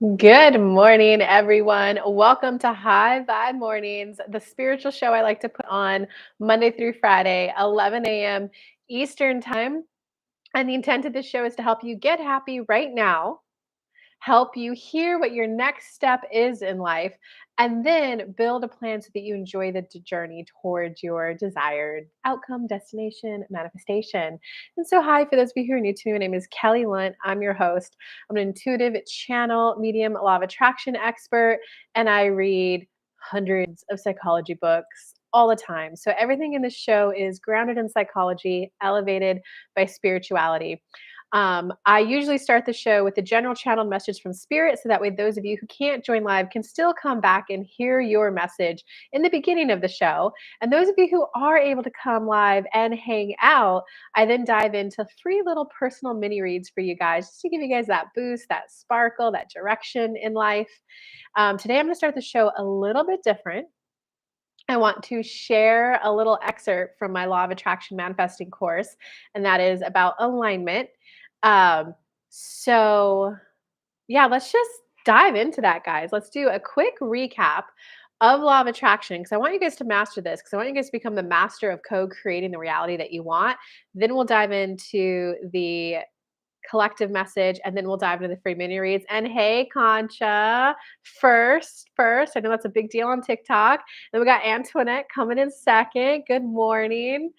Good morning, everyone. Welcome to High Vibe Mornings, the spiritual show I like to put on Monday through Friday, 11 a.m. Eastern Time. And the intent of this show is to help you get happy right now, help you hear what your next step is in life, and then build a plan so that you enjoy the journey towards your desired outcome, destination, manifestation. And so, hi, for those of you who are new to me, my name is Kelly Lunt. I'm your host. I'm an intuitive channel, medium, law of attraction expert, and I read hundreds of psychology books all the time. So, everything in this show is grounded in psychology, elevated by spirituality. I usually start the show with a general channel message from Spirit, so that way those of you who can't join live can still come back and hear your message in the beginning of the show. And those of you who are able to come live and hang out, I then dive into three little personal mini reads for you guys, just to give you guys that boost, that sparkle, that direction in life. Today, I'm going to start the show a little bit different. I want to share a little excerpt from my Law of Attraction Manifesting course, and that is about alignment. Um, so, yeah, let's just dive into that, guys. Let's do a quick recap of Law of Attraction because I want you guys to master this because I want you guys to become the master of co creating the reality that you want. Then we'll dive into the collective message, and then we'll dive into the free mini reads. And hey, Concha, first, I know that's a big deal on TikTok. Then we got Antoinette coming in second. Good morning.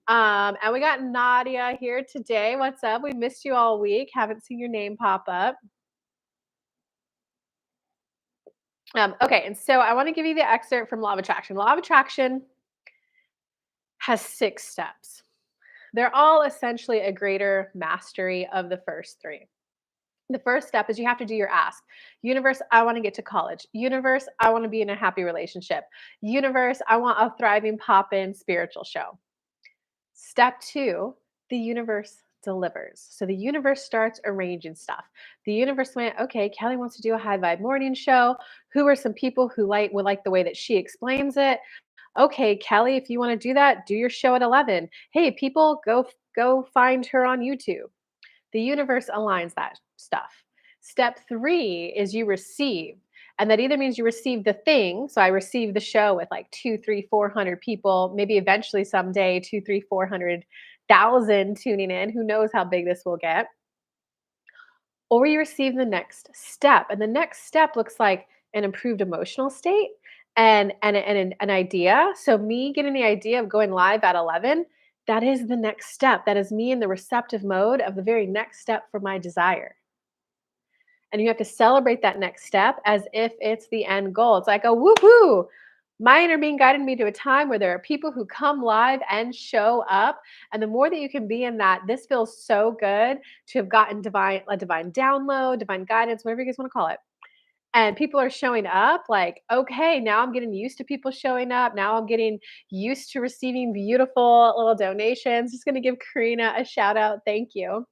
And we got Nadia here today. What's up? We missed you all week. Haven't seen your name pop up. Okay, and so I want to give you the excerpt from Law of Attraction. Law of Attraction has 6 steps. They're all essentially a greater mastery of the first three. The first step is you have to do your ask. Universe, I want to get to college. Universe, I want to be in a happy relationship. Universe, I want a thriving pop in spiritual show. Step two, the universe delivers. So the universe starts arranging stuff. The universe went, okay, Kelly wants to do a high vibe morning show. Who are some people who would like the way that she explains it? Okay, Kelly, if you want to do that, do your show at 11. Hey, people, go find her on YouTube. The universe aligns that stuff. Step three is you receive. And that either means you receive the thing. So I receive the show with like 2, 3, 400 people, maybe eventually someday 2, 3, 400,000 tuning in. Who knows how big this will get? Or you receive the next step. And the next step looks like an improved emotional state and an idea. So me getting the idea of going live at 11, that is the next step. That is me in the receptive mode of the very next step for my desire. And you have to celebrate that next step as if it's the end goal. It's like a woohoo. My inner being guided me to a time where there are people who come live and show up. And the more that you can be in that, this feels so good to have gotten a divine download, divine guidance, whatever you guys want to call it. And people are showing up like, okay, now I'm getting used to people showing up. Now I'm getting used to receiving beautiful little donations. Just going to give Karina a shout out. Thank you.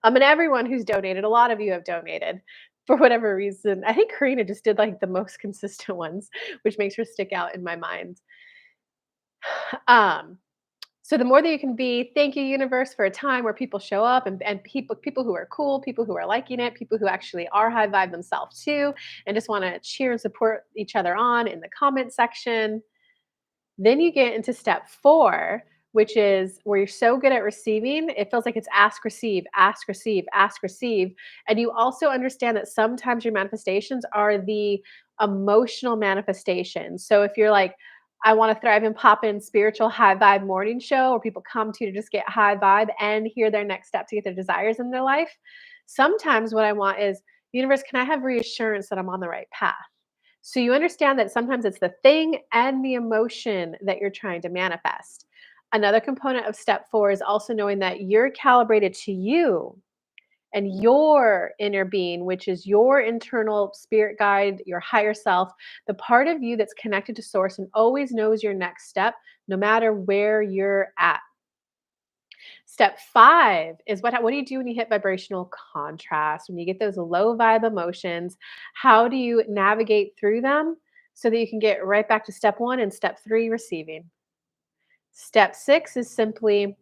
And everyone who's donated, a lot of you have donated for whatever reason. I think Karina just did like the most consistent ones, which makes her stick out in my mind. Um, so the more that you can be, thank you, universe, for a time where people show up and people who are cool, people who are liking it, people who actually are high vibe themselves too, and just want to cheer and support each other on in the comment section. Then you get into step four, which is where you're so good at receiving, it feels like it's ask, receive, ask, receive, ask, receive. And you also understand that sometimes your manifestations are the emotional manifestations. So if you're like, I want to thrive and pop in spiritual high vibe morning show where people come to just get high vibe and hear their next step to get their desires in their life. Sometimes what I want is, universe, can I have reassurance that I'm on the right path? So you understand that sometimes it's the thing and the emotion that you're trying to manifest. Another component of step four is also knowing that you're calibrated to you and your inner being, which is your internal spirit guide, your higher self, the part of you that's connected to source and always knows your next step, no matter where you're at. Step five is what do you do when you hit vibrational contrast? When you get those low vibe emotions, how do you navigate through them so that you can get right back to step one and step three, receiving? Step six is simply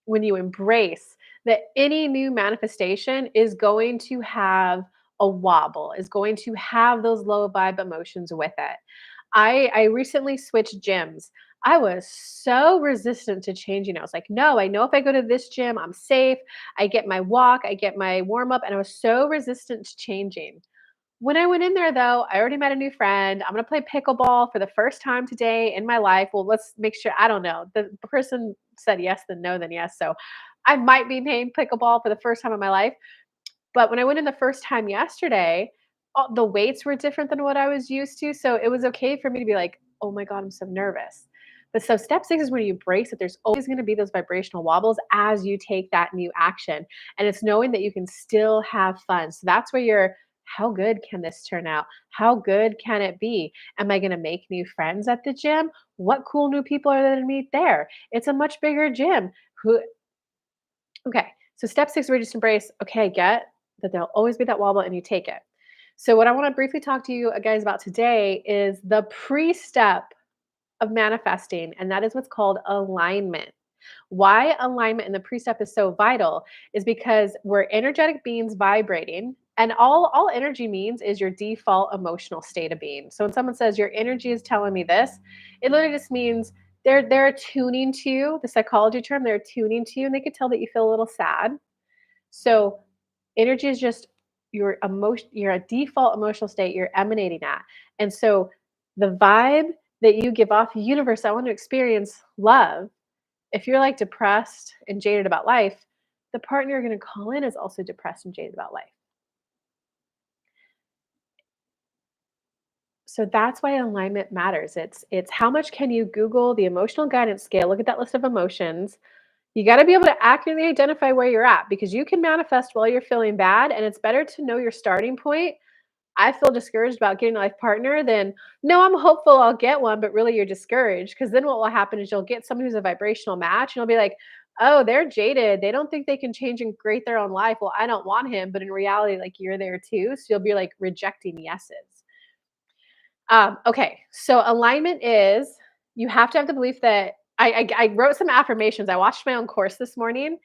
when you embrace that any new manifestation is going to have a wobble, is going to have those low vibe emotions with it. I recently switched gyms. I was so resistant to changing. I was like, no, I know if I go to this gym, I'm safe. I get my walk, I get my warm up, and I was so resistant to changing. When I went in there though, I already met a new friend. I'm gonna play pickleball for the first time today in my life. Well, let's make sure. I don't know. The person said yes, then no, then yes. So I might be playing pickleball for the first time in my life. But when I went in the first time yesterday, the weights were different than what I was used to, so it was okay for me to be like, "Oh my god, I'm so nervous." But so step 6 is when you embrace that there's always gonna be those vibrational wobbles as you take that new action, and it's knowing that you can still have fun. So that's where you're, "How good can this turn out? How good can it be? Am I gonna make new friends at the gym? What cool new people are there to meet there? It's a much bigger gym. Who" Okay, so step 6, we just embrace, okay, I get that there'll always be that wobble and you take it. So what I wanna briefly talk to you guys about today is the pre-step of manifesting, and that is what's called alignment. Why alignment in the precept is so vital is because we're energetic beings vibrating, and all energy means is your default emotional state of being. So when someone says your energy is telling me this, it literally just means they're attuning to you, the psychology term, they're attuning to you, and they could tell that you feel a little sad. So energy is just your emotion, your default emotional state you're emanating at. And so the vibe that you give off, universe, I want to experience love. If you're like depressed and jaded about life, the partner you're going to call in is also depressed and jaded about life. So that's why alignment matters. It's how much can you Google the emotional guidance scale, look at that list of emotions. You got to be able to accurately identify where you're at because you can manifest while you're feeling bad, and it's better to know your starting point. I feel discouraged about getting a life partner, then no, I'm hopeful I'll get one, but really you're discouraged because then what will happen is you'll get someone who's a vibrational match and you'll be like, oh, they're jaded. They don't think they can change and create their own life. Well, I don't want him. But in reality, like you're there too. So you'll be like rejecting yeses. Okay. So alignment is you have to have the belief that I wrote some affirmations. I watched my own course this morning.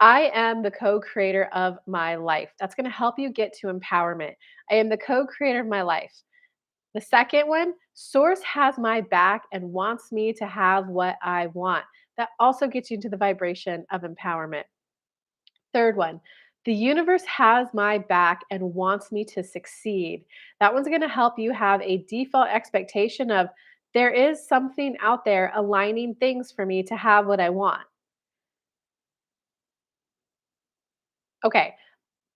I am the co-creator of my life. That's going to help you get to empowerment. I am the co-creator of my life. The second one, source has my back and wants me to have what I want. That also gets you into the vibration of empowerment. Third one, the universe has my back and wants me to succeed. That one's going to help you have a default expectation of there is something out there aligning things for me to have what I want. Okay,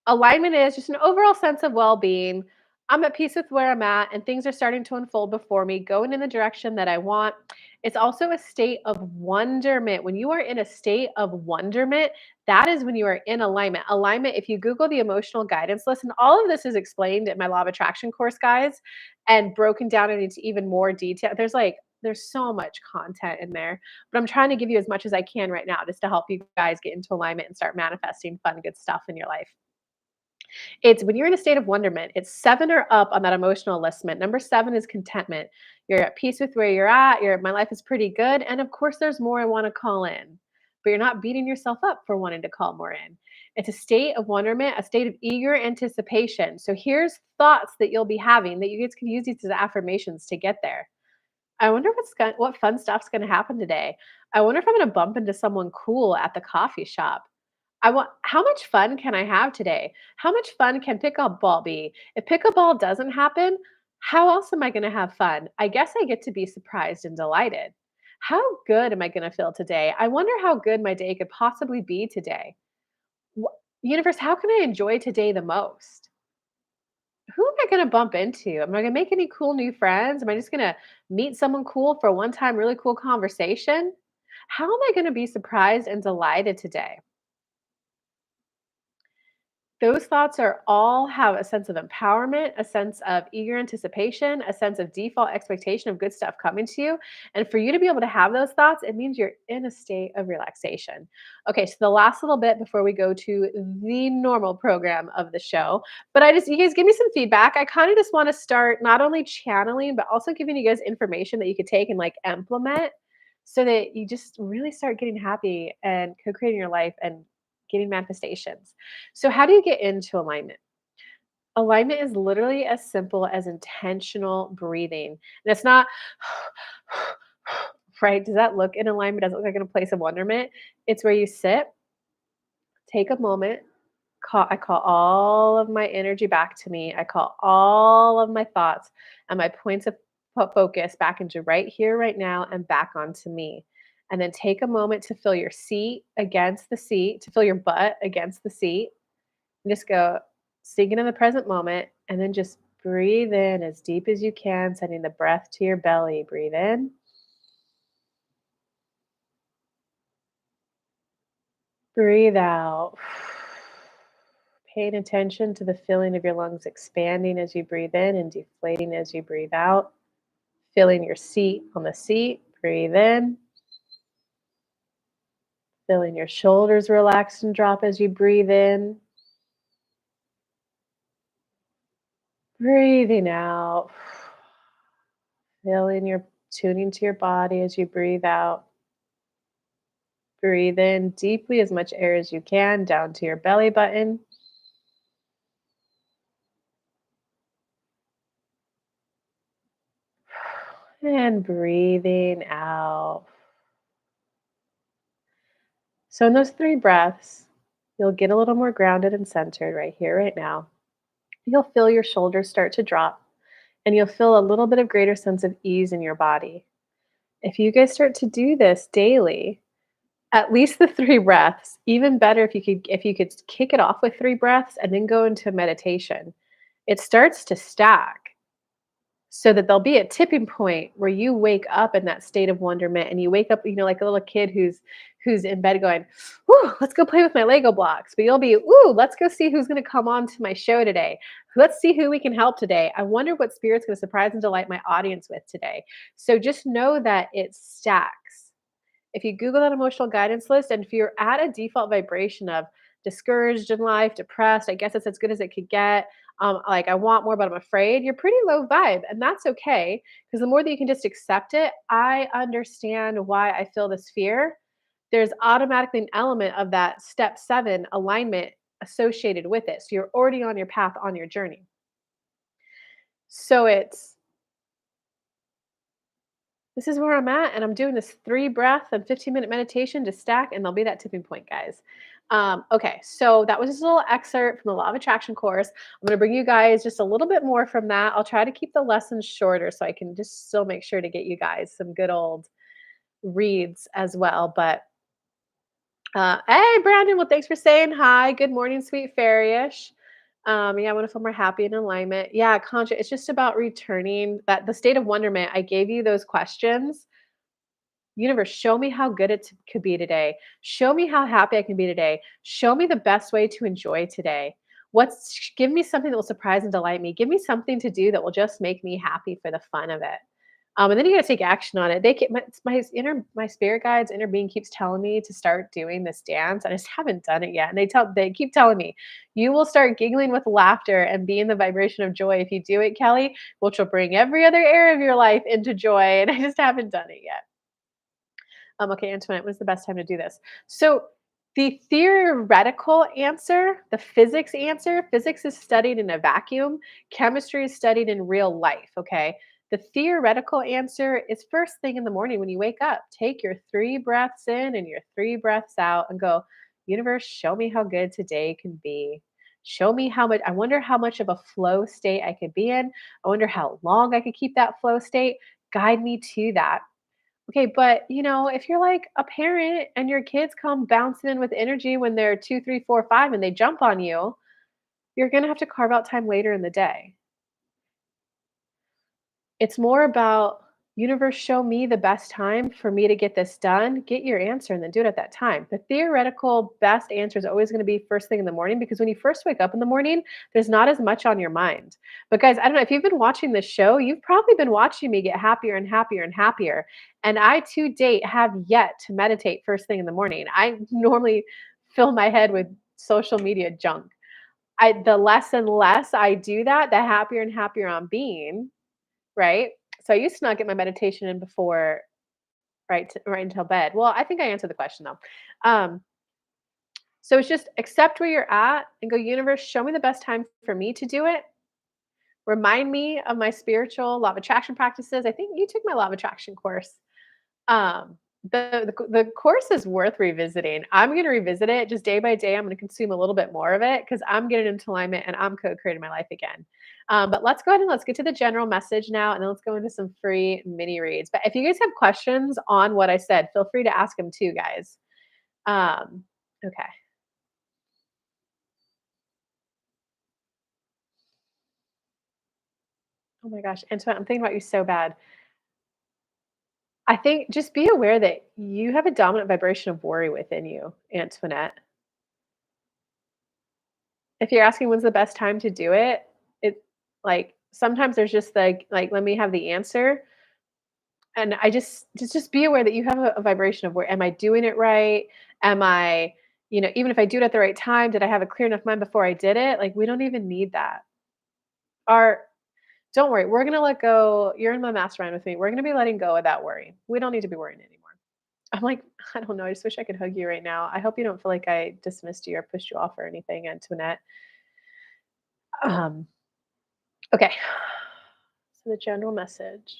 alignment is just an overall sense of well-being. I'm at peace with where I'm at and things are starting to unfold before me, going in the direction that I want. It's also a state of wonderment. When you are in a state of wonderment, that is when you are in alignment. Alignment, if you Google the emotional guidance list, and all of this is explained in my law of attraction course, guys, and broken down into even more detail. There's so much content in there, but I'm trying to give you as much as I can right now just to help you guys get into alignment and start manifesting fun, good stuff in your life. It's when you're in a state of wonderment, it's 7 or up on that emotional enlistment. Number 7 is contentment. You're at peace with where you're at. My life is pretty good. And of course, there's more I want to call in, but you're not beating yourself up for wanting to call more in. It's a state of wonderment, a state of eager anticipation. So here's thoughts that you'll be having that you guys can use these as affirmations to get there. I wonder what fun stuff's going to happen today. I wonder if I'm going to bump into someone cool at the coffee shop. I want how much fun can I have today? How much fun can pickleball be? If pickleball doesn't happen, how else am I going to have fun? I guess I get to be surprised and delighted. How good am I going to feel today? I wonder how good my day could possibly be today. Universe, how can I enjoy today the most? Who am I going to bump into? Am I going to make any cool new friends? Am I just going to meet someone cool for a one time, really cool conversation? How am I going to be surprised and delighted today? Those thoughts are all have a sense of empowerment, a sense of eager anticipation, a sense of default expectation of good stuff coming to you. And for you to be able to have those thoughts, it means you're in a state of relaxation. Okay, so the last little bit before we go to the normal program of the show, but you guys give me some feedback. I kind of just want to start not only channeling, but also giving you guys information that you could take and like implement so that you just really start getting happy and co-creating your life and getting manifestations. So how do you get into alignment? Alignment is literally as simple as intentional breathing. And it's not right. Does that look in alignment? Does it look like in a place of wonderment? It's where you sit, take a moment, I call all of my energy back to me. I call all of my thoughts and my points of focus back into right here, right now, and back onto me. And then take a moment to feel your seat against the seat, to feel your butt against the seat. And just go, sink it in the present moment, and then just breathe in as deep as you can, sending the breath to your belly. Breathe in, breathe out. Paying attention to the feeling of your lungs expanding as you breathe in and deflating as you breathe out. Feeling your seat on the seat. Breathe in. Feeling your shoulders relax and drop as you breathe in. Breathing out. Feeling your tuning to your body as you breathe out. Breathe in deeply as much air as you can down to your belly button. And breathing out. So, in those three breaths, you'll get a little more grounded and centered right here, right now. You'll feel your shoulders start to drop, and you'll feel a little bit of greater sense of ease in your body. If you guys start to do this daily, at least the three breaths, even better if you could kick it off with three breaths and then go into meditation. It starts to stack. So that there'll be a tipping point where you wake up in that state of wonderment and you wake up, like a little kid who's in bed going, "Ooh, let's go play with my Lego blocks." But you'll be, "Ooh, let's go see who's gonna come on to my show today. Let's see who we can help today. I wonder what spirit's gonna surprise and delight my audience with today." So just know that it stacks. If you Google that emotional guidance list, and if you're at a default vibration of discouraged in life, depressed, I guess it's as good as it could get. Like I want more, but I'm afraid. You're pretty low vibe, and that's okay because the more that you can just accept it, I understand why I feel this fear. There's automatically an element of that step 7 alignment associated with it. So you're already on your path on your journey. So it's this is where I'm at, and I'm doing this 3 breath and 15-minute meditation to stack, and there'll be that tipping point, guys. Okay, so that was just a little excerpt from the Law of Attraction course. I'm gonna bring you guys just a little bit more from that. I'll try to keep the lessons shorter so I can just still make sure to get you guys some good old reads as well. But hey, Brandon, well, thanks for saying hi. Good morning, sweet fairyish. Yeah, I want to feel more happy and alignment. Yeah, conscious. It's just about returning that the state of wonderment. I gave you those questions. Universe, show me how good could be today. Show me how happy I can be today. Show me the best way to enjoy today. Give me something that will surprise and delight me. Give me something to do that will just make me happy for the fun of it. And then you got to take action on it. My spirit guides, inner being keeps telling me to start doing this dance, and I just haven't done it yet. And they keep telling me, you will start giggling with laughter and be in the vibration of joy if you do it, Kelly, which will bring every other area of your life into joy. And I just haven't done it yet. Okay, Antoinette, when's the best time to do this? So the theoretical answer, the physics answer, physics is studied in a vacuum, chemistry is studied in real life, okay? The theoretical answer is first thing in the morning when you wake up. Take your 3 breaths in and your 3 breaths out and go, universe, show me how good today can be. Show me how much, I wonder how much of a flow state I could be in. I wonder how long I could keep that flow state. Guide me to that. Okay, but if you're like a parent and your kids come bouncing in with energy when they're 2, 3, 4, 5, and they jump on you, you're going to have to carve out time later in the day. It's more about universe, show me the best time for me to get this done. Get your answer and then do it at that time. The theoretical best answer is always going to be first thing in the morning because when you first wake up in the morning, there's not as much on your mind. But guys, I don't know if you've been watching this show, you've probably been watching me get happier and happier and happier. And I to date have yet to meditate first thing in the morning. I normally fill my head with social media junk. The less and less I do that, the happier and happier I'm being, right? So I used to not get my meditation in before right until bed. Well, I think I answered the question though. Um, So it's just accept where you're at and go, universe, show me the best time for me to do it. Remind me of my spiritual law of attraction practices. I think you took my law of attraction course. Um, the course is worth revisiting. I'm gonna revisit it just day by day. I'm gonna consume a little bit more of it because I'm getting into alignment and I'm co-creating my life again. But let's go ahead and let's get to the general message now, and then let's go into some free mini reads. But if you guys have questions on what I said, feel free to ask them too, guys. Okay. Oh my gosh, Antoinette, I'm thinking about you so bad. I think just be aware that you have a dominant vibration of worry within you, Antoinette. If you're asking when's the best time to do it, it like sometimes there's just like let me have the answer. And I just be aware that you have a vibration of where am I doing it right? Am I, even if I do it at the right time, did I have a clear enough mind before I did it? Like we don't even need that. Our Don't worry, we're gonna let go. You're in my mastermind with me. We're gonna be letting go of that worry. We don't need to be worrying anymore. I'm like, I don't know. I just wish I could hug you right now. I hope you don't feel like I dismissed you or pushed you off or anything, Antoinette. Um, okay. So the general message.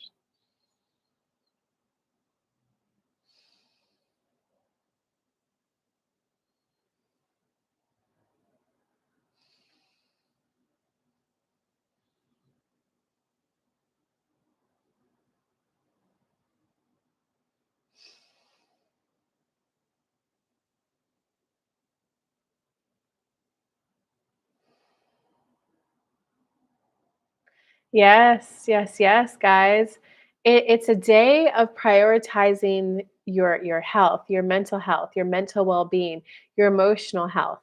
Yes, yes, yes, guys. It's a day of prioritizing your health, your mental health, your mental well-being, your emotional health.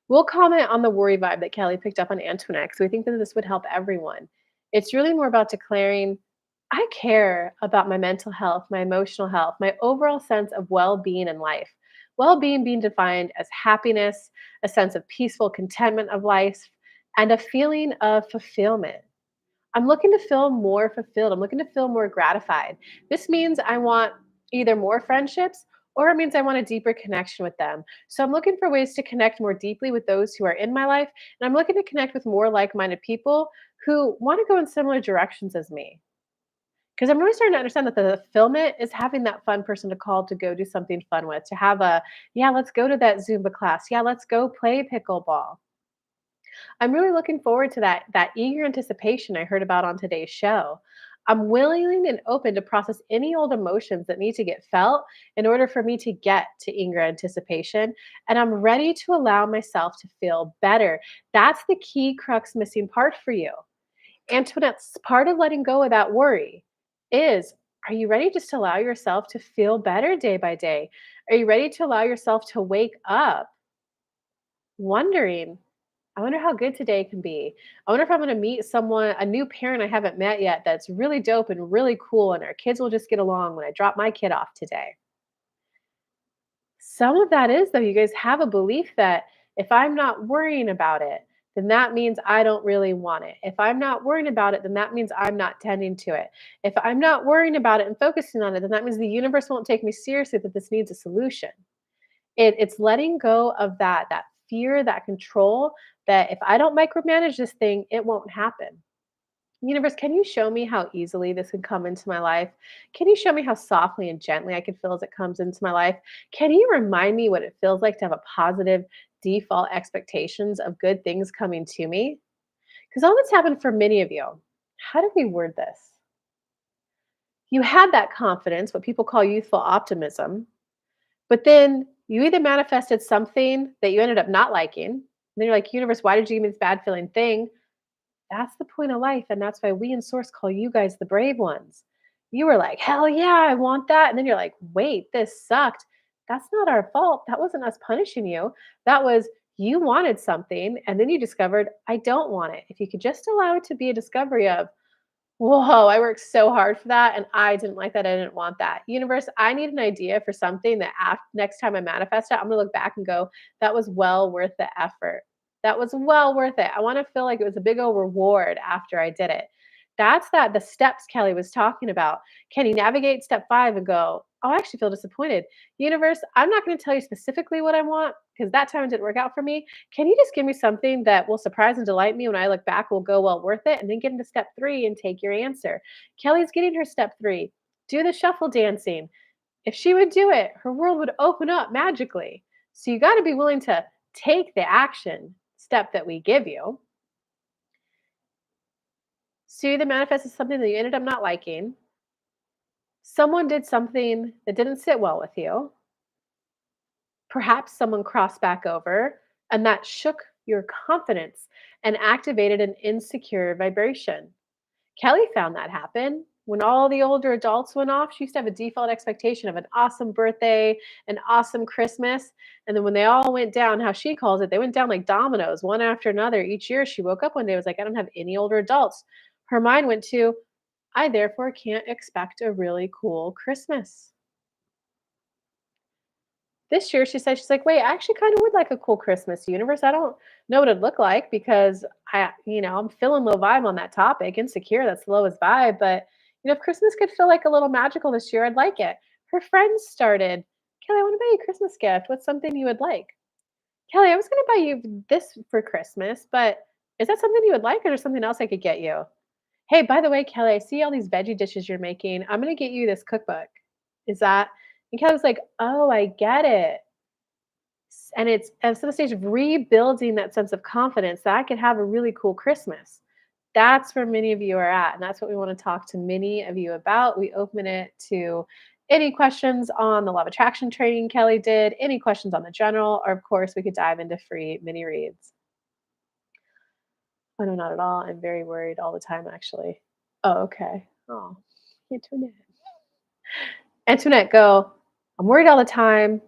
We'll comment on the worry vibe that Kelly picked up on Antoinette because we think that this would help everyone. It's really more about declaring, I care about my mental health, my emotional health, my overall sense of well being in life. Well being being defined as happiness, a sense of peaceful contentment of life, and a feeling of fulfillment. I'm looking to feel more fulfilled. I'm looking to feel more gratified. This means I want either more friendships or it means I want a deeper connection with them. So I'm looking for ways to connect more deeply with those who are in my life. And I'm looking to connect with more like minded people who want to go in similar directions as me. Because I'm really starting to understand that the fulfillment is having that fun person to call to go do something fun with, to have a, yeah, let's go to that Zumba class. Yeah, let's go play pickleball. I'm really looking forward to that eager anticipation I heard about on today's show. I'm willing and open to process any old emotions that need to get felt in order for me to get to eager anticipation. And I'm ready to allow myself to feel better. That's the key crux missing part for you. Antoinette's part of letting go of that worry is, are you ready just to allow yourself to feel better day by day? Are you ready to allow yourself to wake up wondering, I wonder how good today can be. I wonder if I'm gonna meet someone, a new parent I haven't met yet that's really dope and really cool, and our kids will just get along when I drop my kid off today. Some of that is, though, you guys have a belief that if I'm not worrying about it, then that means I don't really want it. If I'm not worrying about it, then that means I'm not tending to it. If I'm not worrying about it and focusing on it, then that means the universe won't take me seriously that this needs a solution. It's letting go of that fear, that control, that if I don't micromanage this thing, it won't happen. Universe, can you show me how easily this can come into my life? Can you show me how softly and gently I can feel as it comes into my life? Can you remind me what it feels like to have a positive default expectations of good things coming to me? Because all that's happened for many of you. How do we word this? You had that confidence, what people call youthful optimism, but then you either manifested something that you ended up not liking, and then you're like, universe, why did you give me this bad feeling thing? That's the point of life. And that's why we in Source call you guys the brave ones. You were like, hell yeah, I want that. And then you're like, wait, this sucked. That's not our fault. That wasn't us punishing you. That was you wanted something. And then you discovered, I don't want it. If you could just allow it to be a discovery of, whoa, I worked so hard for that, and I didn't like that, I didn't want that. Universe, I need an idea for something that next time I manifest it, I'm gonna look back and go, "That was well worth the effort. That was well worth it." I wanna feel like it was a big old reward after I did it. That's the steps Kelly was talking about. Can you navigate step 5 and go, "Oh, I actually feel disappointed. Universe, I'm not gonna tell you specifically what I want because that time didn't work out for me. Can you just give me something that will surprise and delight me when I look back will go well worth it?" And then get into step 3 and take your answer. Kelly's getting her step 3. Do the shuffle dancing. If she would do it, her world would open up magically. So you gotta be willing to take the action step that we give you. See the manifest as something that you ended up not liking. Someone did something that didn't sit well with you. Perhaps someone crossed back over and that shook your confidence and activated an insecure vibration. Kelly found that happen when all the older adults went off. She used to have a default expectation of an awesome birthday, an awesome Christmas. And then when they all went down, how she calls it, they went down like dominoes, one after another. Each year she woke up one day, was like, I don't have any older adults. Her mind went to, I therefore can't expect a really cool Christmas. This year, she said, she's like, "Wait, I actually kinda would like a cool Christmas, universe. I don't know what it'd look like because I'm feeling low vibe on that topic. Insecure, that's the lowest vibe, but, if Christmas could feel like a little magical this year, I'd like it." Her friends started, "Kelly, I wanna buy you a Christmas gift. What's something you would like?" "Kelly, I was gonna buy you this for Christmas, but is that something you would like, or is there something else I could get you? Hey, by the way, Kelly, I see all these veggie dishes you're making. I'm gonna get you this cookbook. Is that?" And Kelly was like, "Oh, I get it." And it's the stage of rebuilding that sense of confidence that I could have a really cool Christmas. That's where many of you are at, and that's what we want to talk to many of you about. We open it to any questions on the law of attraction training Kelly did, any questions on the general, or of course, we could dive into free mini reads. Oh, no, not at all. I'm very worried all the time, actually. Oh, okay. Oh, Antoinette. Antoinette, go. I'm worried all the time.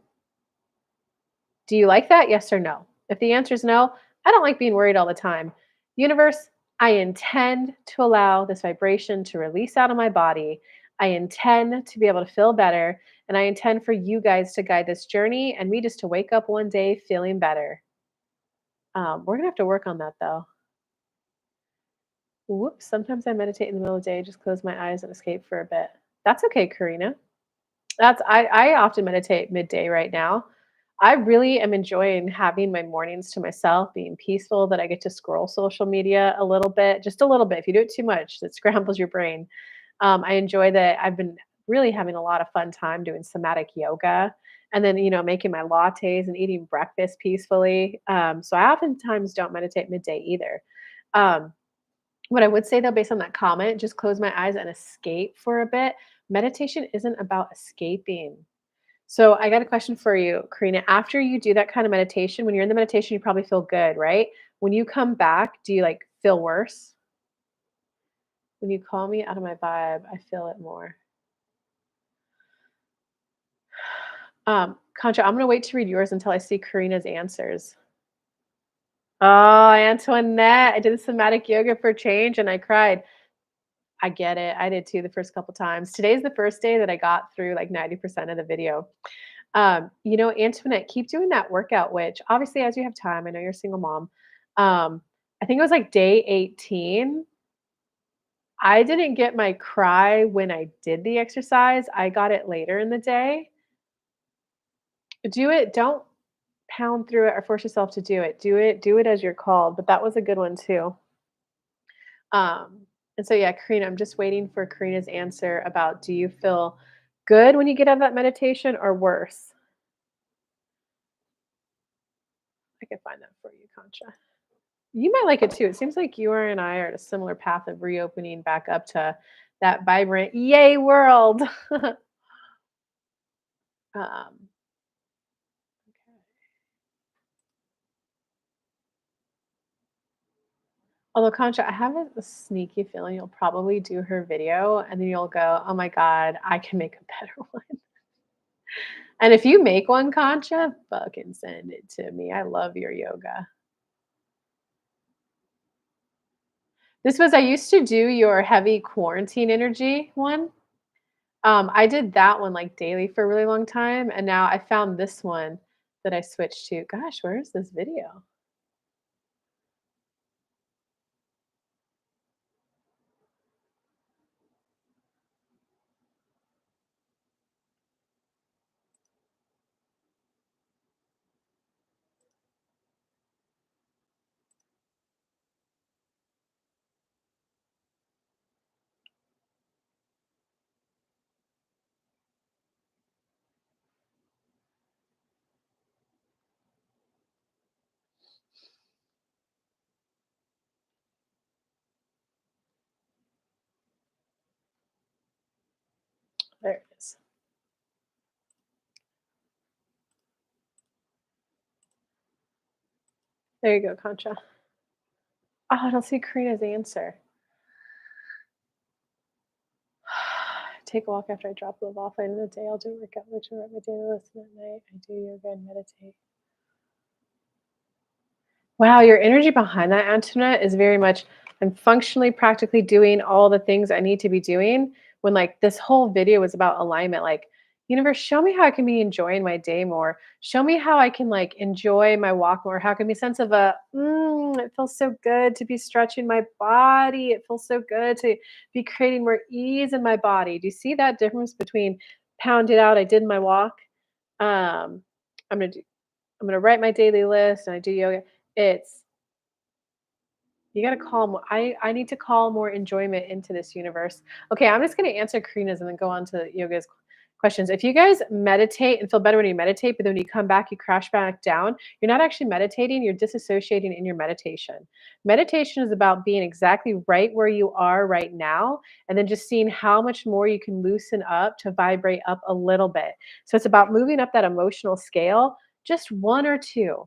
Do you like that? Yes or no? If the answer is no, I don't like being worried all the time. Universe, I intend to allow this vibration to release out of my body. I intend to be able to feel better. And I intend for you guys to guide this journey and me just to wake up one day feeling better. We're going to have to work on that though. Whoops. Sometimes I meditate in the middle of the day, just close my eyes and escape for a bit. That's okay, Karina. I often meditate midday right now. I really am enjoying having my mornings to myself, being peaceful, that I get to scroll social media a little bit, just a little bit. If you do it too much, it scrambles your brain. I enjoy that. I've been really having a lot of fun time doing somatic yoga and then, making my lattes and eating breakfast peacefully. So I oftentimes don't meditate midday either. Um, what I would say though, based on that comment, just close my eyes and escape for a bit. Meditation isn't about escaping. So I got a question for you, Karina. After you do that kind of meditation, when you're in the meditation, you probably feel good, right? When you come back, do you like feel worse? When you call me out of my vibe, I feel it more. Concha, I'm gonna wait to read yours until I see Karina's answers. Oh, Antoinette, I did somatic yoga for change and I cried. I get it. I did too the first couple times. Today's the first day that I got through like 90% of the video. Antoinette, keep doing that workout, which obviously as you have time, I know you're a single mom. I think it was like day 18. I didn't get my cry when I did the exercise. I got it later in the day. Do it. Don't pound through it or force yourself to do it. Do it as you're called. But that was a good one too. And so yeah, Karina, I'm just waiting for Karina's answer about do you feel good when you get out of that meditation or worse? I can find that for you, Concha. You might like it too. It seems like you and I are at a similar path of reopening back up to that vibrant yay world. um, okay. Although Concha, I have a sneaky feeling you'll probably do her video and then you'll go, "Oh my god, I can make a better one." And if you make one, Concha, fucking send it to me. I love your yoga. This was I used to do your heavy quarantine energy one. I did that one, like, daily for a really long time, and now I found this one that I switched to. Gosh, where is this video? There it is. There you go, Concha. Oh, I don't see Karina's answer. Take a walk after I drop Liv off. Later in the day, I'll do a workout, which will write my daily list. And at night, I do yoga and meditate. Wow, your energy behind that, Antoinette, is very much I'm functionally, practically doing all the things I need to be doing when like this whole video was about alignment. Like, universe, show me how I can be enjoying my day more. Show me how I can like enjoy my walk more. How can be sense of it feels so good to be stretching my body. It feels so good to be creating more ease in my body. Do you see that difference between pound it out? I did my walk. Um, I'm gonna do I'm gonna write my daily list and I do yoga. It's you gotta call more. I need to call more enjoyment into this universe. Okay, I'm just gonna answer Karina's and then go on to yoga's questions. If you guys meditate and feel better when you meditate, but then when you come back, you crash back down, you're not actually meditating, you're disassociating in your meditation. Meditation is about being exactly right where you are right now, and then just seeing how much more you can loosen up to vibrate up a little bit. So it's about moving up that emotional scale, just one or two.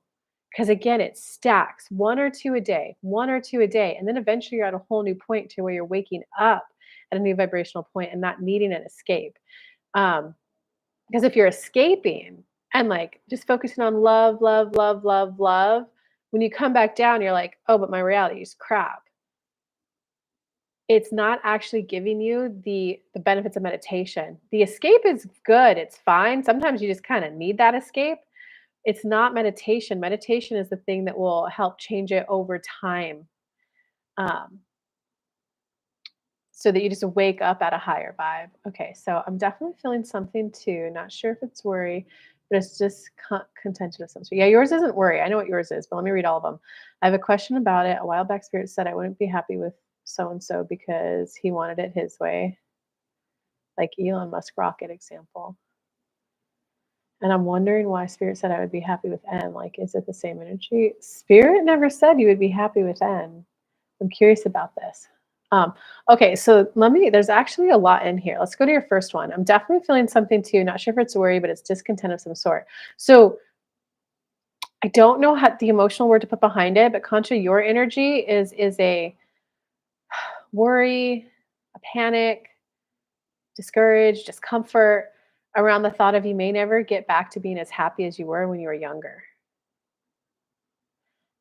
Because again, it stacks 1 or 2 a day, 1 or 2 a day. And then eventually you're at a whole new point to where you're waking up at a new vibrational point and not needing an escape. Um, because if you're escaping and like just focusing on love, love, love, love, love, when you come back down, you're like, oh, but my reality is crap. It's not actually giving you the benefits of meditation. The escape is good. It's fine. Sometimes you just kind of need that escape. It's not meditation. Meditation is the thing that will help change it over time, um, so that you just wake up at a higher vibe. Okay, so I'm definitely feeling something too. Not sure if it's worry, but it's just contention of some sort. Yeah, yours isn't worry. I know what yours is, but let me read all of them. I have a question about it. A while back, Spirit said I wouldn't be happy with so and so because he wanted it his way, like Elon Musk rocket example. And I'm wondering why Spirit said I would be happy with N. Like, is it the same energy? Spirit never said you would be happy with N. I'm curious about this. Um, okay, so there's actually a lot in here. Let's go to your first one. I'm definitely feeling something too. Not sure if it's worry, but it's discontent of some sort. So I don't know how the emotional word to put behind it, but Concha, your energy is a worry, a panic, discouraged, discomfort around the thought of you may never get back to being as happy as you were when you were younger.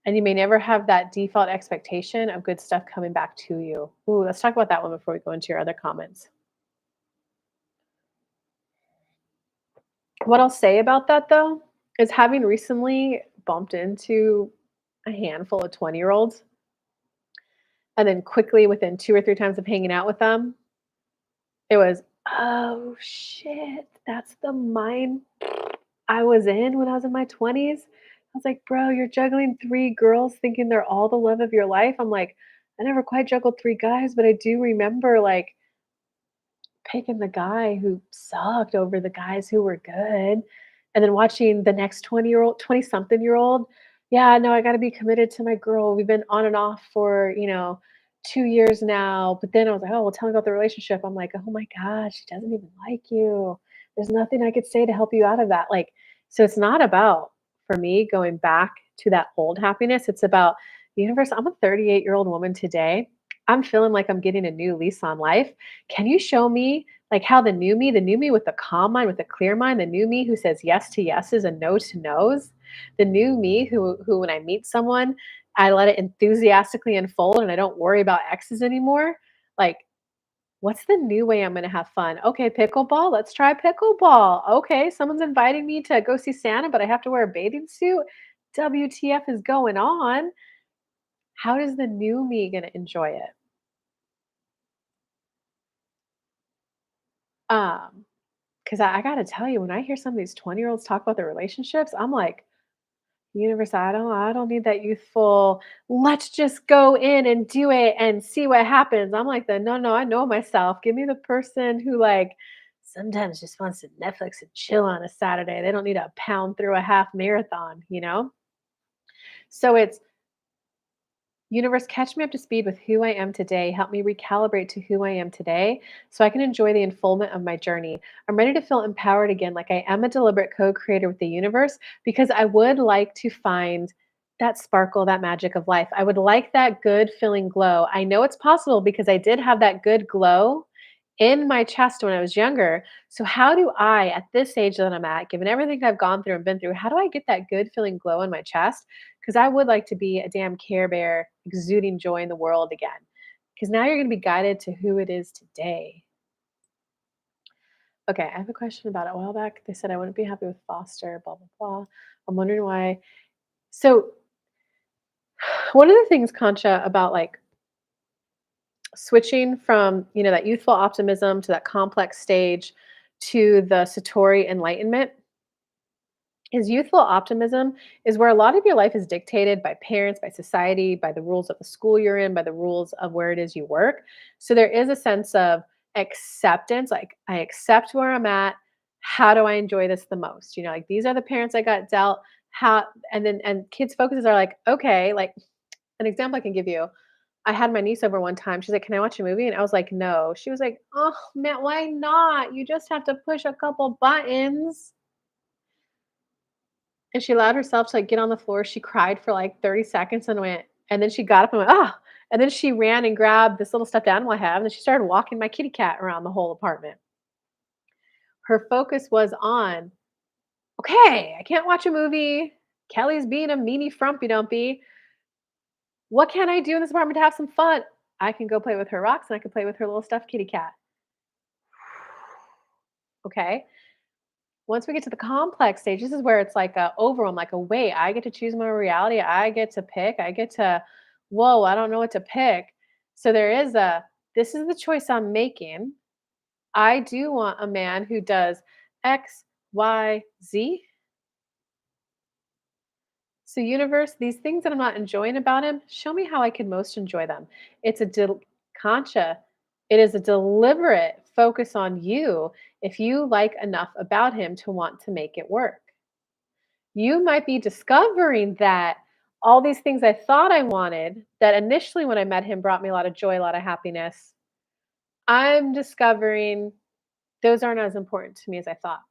And you may never have that default expectation of good stuff coming back to you. Ooh, let's talk about that one before we go into your other comments. What I'll say about that though is having recently bumped into a handful of 20-year-olds and then quickly within 2 or 3 times of hanging out with them, it was, oh shit, that's the mind I was in when I was in my 20s. I was like, bro, you're juggling 3 girls thinking they're all the love of your life. I'm like, I never quite juggled 3 guys, but I do remember like picking the guy who sucked over the guys who were good, and then watching the next 20-something-year-old, "Yeah, no, I gotta be committed to my girl. We've been on and off for, 2 years now." But then I was like, "Oh, well, tell me about the relationship." I'm like, "Oh my god, she doesn't even like you. There's nothing I could say to help you out of that." Like, so it's not about, for me, going back to that old happiness. It's about the universe. I'm a 38-year-old woman today. I'm feeling like I'm getting a new lease on life. Can you show me like how the new me with the calm mind, with the clear mind, the new me who says yes to yeses and no to nos, the new me who when I meet someone, I let it enthusiastically unfold and I don't worry about exes anymore? Like, what's the new way I'm going to have fun? Okay, pickleball. Let's try pickleball. Okay, someone's inviting me to go see Santa, but I have to wear a bathing suit. WTF is going on? How is the new me going to enjoy it? Um, 'Cause I gotta tell you, when I hear some of these 20-year-olds talk about their relationships, I'm like, "Universe, I don't need that youthful, let's just go in and do it and see what happens." I'm like the, "No, no, I know myself. Give me the person who, like, sometimes just wants to Netflix and chill on a Saturday. They don't need to pound through a half marathon, you know?" So it's Universe, catch me up to speed with who I am today. Help me recalibrate to who I am today so I can enjoy the unfoldment of my journey. I'm ready to feel empowered again, like I am a deliberate co creator with the universe, because I would like to find that sparkle, that magic of life. I would like that good feeling glow. I know it's possible because I did have that good glow in my chest when I was younger. So, how do I, at this age that I'm at, given everything I've gone through and been through, how do I get that good feeling glow in my chest? Because I would like to be a damn Care Bear exuding joy in the world again. Because now you're going to be guided to who it is today. Okay, I have a question about it. A while back, they said I wouldn't be happy with foster, blah, blah, blah. I'm wondering why. So, one of the things, Concha, about like switching from, that youthful optimism to that complex stage to the Satori enlightenment is youthful optimism is where a lot of your life is dictated by parents, by society, by the rules of the school you're in, by the rules of where it is you work. So there is a sense of acceptance, like I accept where I'm at. How do I enjoy this the most? Like these are the parents I got dealt. How and kids' focuses are like, okay, like an example I can give you. I had my niece over one time. She's like, "Can I watch a movie?" And I was like, "No." She was like, "Oh man, why not? You just have to push a couple buttons." And she allowed herself to, like, get on the floor. She cried for, like, 30 seconds and then she got up and went, "Ah!" And then she ran and grabbed this little stuffed animal I have, and then she started walking my kitty cat around the whole apartment. Her focus was on, "Okay, I can't watch a movie. Kelly's being a meanie frumpy dumpy. What can I do in this apartment to have some fun? I can go play with her rocks, and I can play with her little stuffed kitty cat." Okay? Once we get to the complex stage, this is where it's like a overwhelm, like a wait, I get to choose my reality. I get to pick. I get to, whoa, I don't know what to pick. So there is this is the choice I'm making. I do want a man who does X, Y, Z. So, universe, these things that I'm not enjoying about him, show me how I can most enjoy them. It's a concha. It is a deliberate focus on you if you like enough about him to want to make it work. You might be discovering that all these things I thought I wanted, that initially when I met him brought me a lot of joy, a lot of happiness, I'm discovering those aren't as important to me as I thought.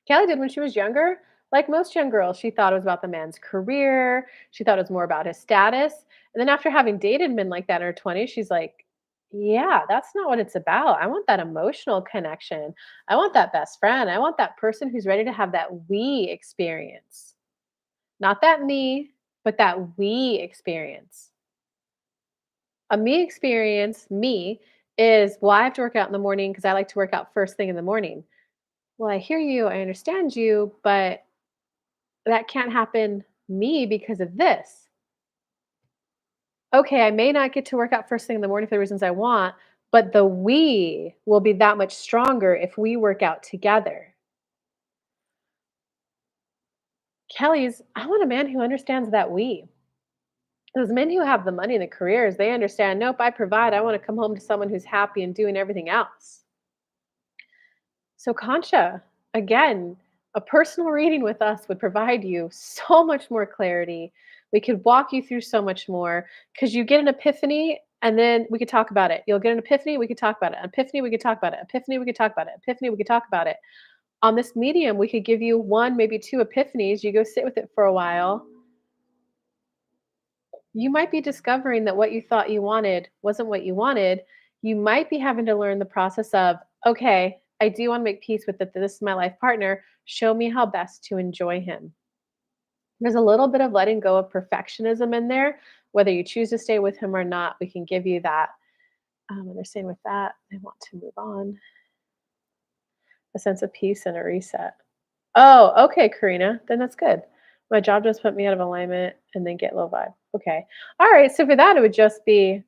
Kelly did when she was younger. Like most young girls, she thought it was about the man's career. She thought it was more about his status. And then after having dated men like that in her 20s, she's like, yeah, that's not what it's about. I want that emotional connection. I want that best friend. I want that person who's ready to have that we experience. Not that me, but that we experience. A me experience, me, is, well, I have to work out in the morning because I like to work out first thing in the morning. Well, I hear you, I understand you, but that can't happen me because of this. Okay, I may not get to work out first thing in the morning for the reasons I want, but the we will be that much stronger if we work out together. Kelly's, I want a man who understands that we. Those men who have the money and the careers, they understand, nope, I provide. I want to come home to someone who's happy and doing everything else. So, Concha, again, a personal reading with us would provide you so much more clarity. We could walk you through so much more because you get an epiphany and then we could talk about it. You'll get an epiphany, we could talk about it. Epiphany, we could talk about it. Epiphany, we could talk about it. Epiphany, we could talk about it. On this medium, we could give you one, maybe two epiphanies. You go sit with it for a while. You might be discovering that what you thought you wanted wasn't what you wanted. You might be having to learn the process of, okay, I do want to make peace with that. This is my life partner. Show me how best to enjoy him. There's a little bit of letting go of perfectionism in there. Whether you choose to stay with him or not, we can give you that. And they're saying with that, they want to move on. A sense of peace and a reset. Oh, okay, Karina. Then that's good. My job does put me out of alignment and then get low vibe. Okay. All right. So for that, it would just be,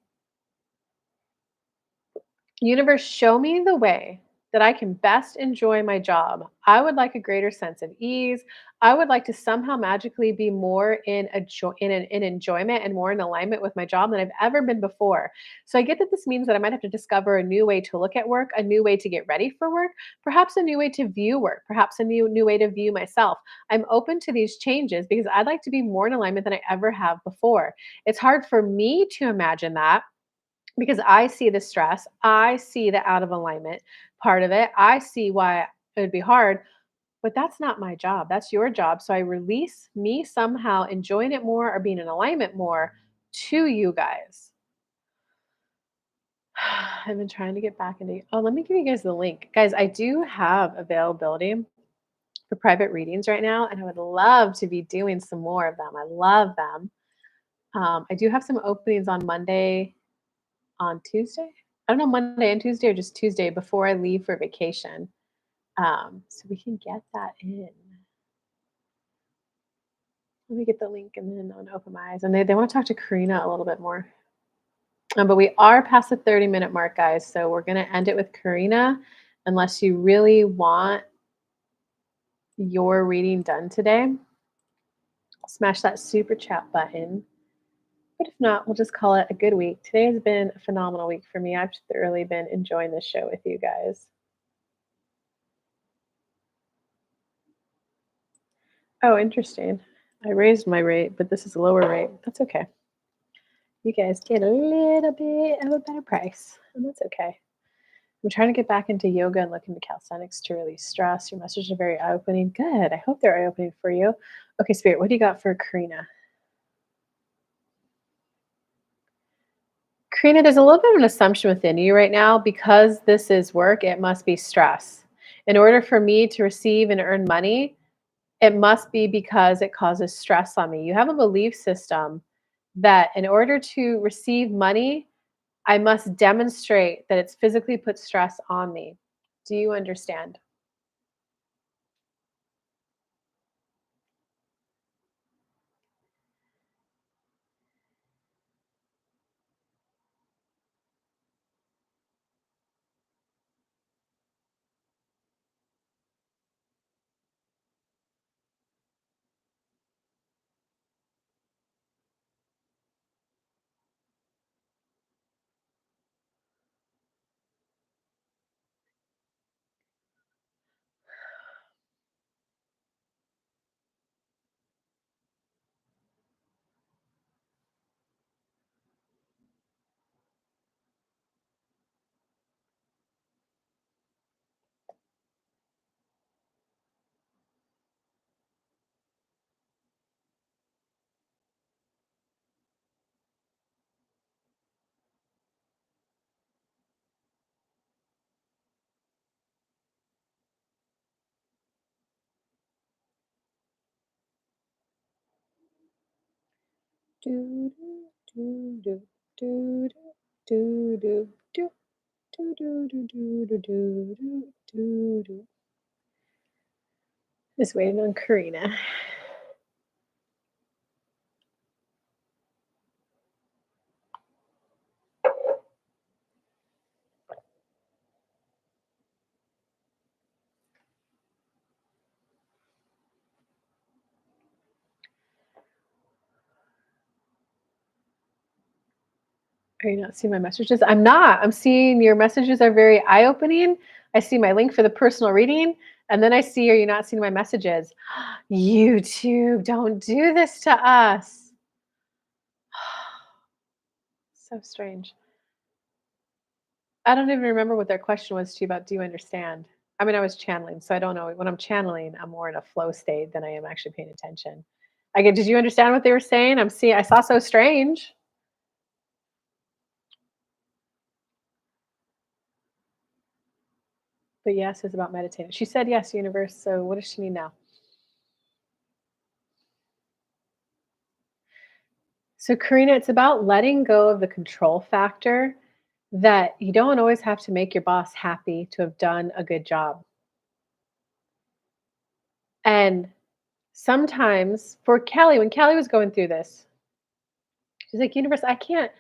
universe, show me the way. that I can best enjoy my job. I would like a greater sense of ease. I would like to somehow magically be more in enjoyment and more in alignment with my job than I've ever been before. So I get that this means that I might have to discover a new way to look at work, a new way to get ready for work, perhaps a new way to view work, perhaps a new way to view myself. I'm open to these changes because I'd like to be more in alignment than I ever have before. It's hard for me to imagine that because I see the stress, I see the out of alignment part of it. I see why it would be hard, but that's not my job. That's your job. So I release me somehow enjoying it more or being in alignment more to you guys. I've been trying to get back into. Oh, let me give you guys the link. Guys, I do have availability for private readings right now, and I would love to be doing some more of them. I love them. I do have some openings on Monday, on Tuesday. I don't know, Monday and Tuesday or just Tuesday before I leave for vacation. So we can get that in. Let me get the link and then I'm gonna open my eyes. And they want to talk to Karina a little bit more. But we are past the 30-minute mark, guys. So we're gonna end it with Karina, unless you really want your reading done today. Smash that super chat button. But if not, we'll just call it a good week. Today has been a phenomenal week for me. I've thoroughly been enjoying this show with you guys. Oh, interesting. I raised my rate, but this is a lower rate. That's okay. You guys get a little bit of a better price, and that's okay. I'm trying to get back into yoga and look into calisthenics to release stress. Your messages are very eye opening. Good. I hope they're eye opening for you. Okay, Spirit, what do you got for Karina? Karina, there's a little bit of an assumption within you right now because this is work, it must be stress. In order for me to receive and earn money, it must be because it causes stress on me. You have a belief system that in order to receive money, I must demonstrate that it's physically put stress on me. Do you understand? Do, do, do, do, do, do, do, do, do, do, do, do, do, do, do, do. Just waiting on Karina. Are you not seeing my messages? I'm not. I'm seeing your messages are very eye opening. I see my link for the personal reading. And then I see, are you not seeing my messages? YouTube, don't do this to us. So strange. I don't even remember what their question was to you about do you understand? I mean, I was channeling, so I don't know. When I'm channeling, I'm more in a flow state than I am actually paying attention. I get, did you understand what they were saying? I saw so strange. But yes, it's about meditating. She said yes, universe. So what does she need now? So Karina, it's about letting go of the control factor that you don't always have to make your boss happy to have done a good job. And sometimes for Kelly, when Kelly was going through this, she's like, universe, I can't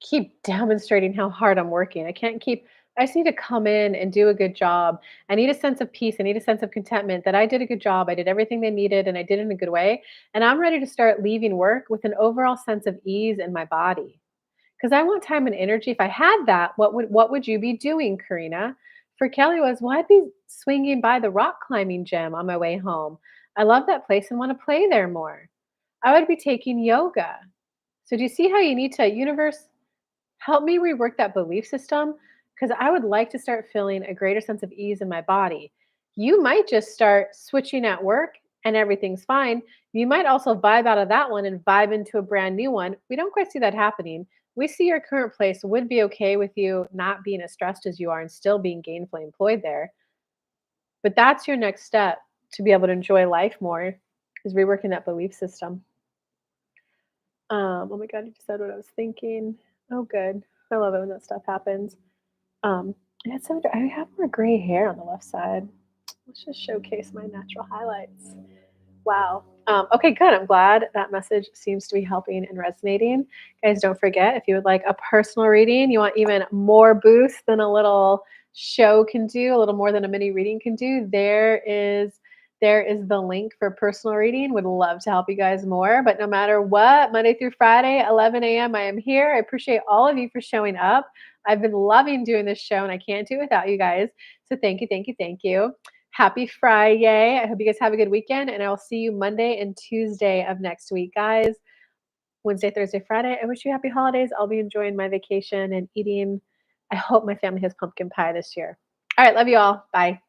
keep demonstrating how hard I'm working. I can't keep I just need to come in and do a good job. I need a sense of peace. I need a sense of contentment that I did a good job. I did everything they needed and I did it in a good way. And I'm ready to start leaving work with an overall sense of ease in my body. Because I want time and energy. If I had that, what would you be doing, Karina? For Kelly was, well, I'd be swinging by the rock climbing gym on my way home. I love that place and want to play there more. I would be taking yoga. So do you see how you need to, universe, help me rework that belief system? Because I would like to start feeling a greater sense of ease in my body. You might just start switching at work and everything's fine. You might also vibe out of that one and vibe into a brand new one. We don't quite see that happening. We see your current place would be okay with you not being as stressed as you are and still being gainfully employed there. But that's your next step to be able to enjoy life more is reworking that belief system. Oh my god, you just said what I was thinking. Oh, good. I love it when that stuff happens. And it's so I have more gray hair on the left side. Let's just showcase my natural highlights. Wow. Okay, good. I'm glad that message seems to be helping and resonating. Guys, don't forget if you would like a personal reading, you want even more boost than a little show can do, a little more than a mini reading can do. There is the link for personal reading. Would love to help you guys more. But no matter what, Monday through Friday, 11 a.m., I am here. I appreciate all of you for showing up. I've been loving doing this show, and I can't do it without you guys. So thank you, thank you, thank you. Happy Friday. I hope you guys have a good weekend, and I will see you Monday and Tuesday of next week, guys. Wednesday, Thursday, Friday. I wish you happy holidays. I'll be enjoying my vacation and eating. I hope my family has pumpkin pie this year. All right. Love you all. Bye.